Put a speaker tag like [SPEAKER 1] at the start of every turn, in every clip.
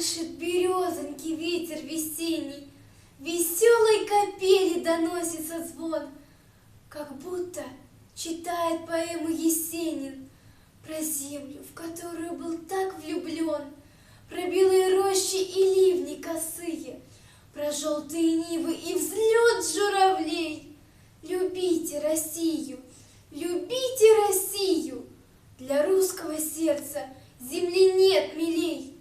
[SPEAKER 1] Колышет березоньки ветер весенний, веселой капели доносится звон, как будто читает поэму Есенин про землю, в которую был так влюблен, про белые рощи и ливни косые, про желтые нивы и взлет журавлей. Любите Россию, любите Россию! Для русского сердца земли нет милей.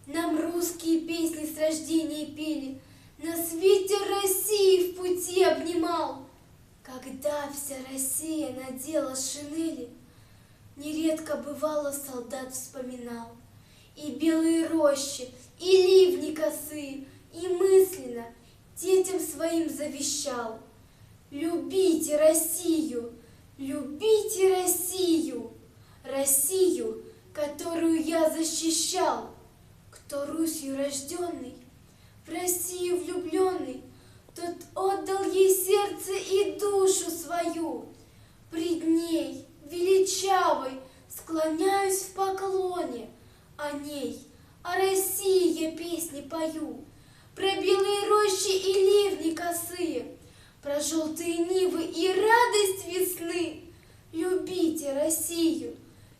[SPEAKER 1] Нам русские песни с рождения пели, нас ветер России в пути обнимал. Когда вся Россия надела шинели, нередко бывало солдат вспоминал. И белые рощи, и ливни косые, и мысленно детям своим завещал: любите Россию, любите Россию, Россию, которую я защищал. Кто Русью рожденный, в Россию влюбленный, тот отдал ей сердце и душу свою. Пред ней, величавой, склоняюсь в поклоне, о ней, о России я песни пою. Про белые рощи и ливни косые, про желтые нивы и радость весны. Любите Россию,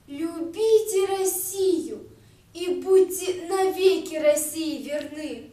[SPEAKER 1] любите Россию, и будьте навеки России верны.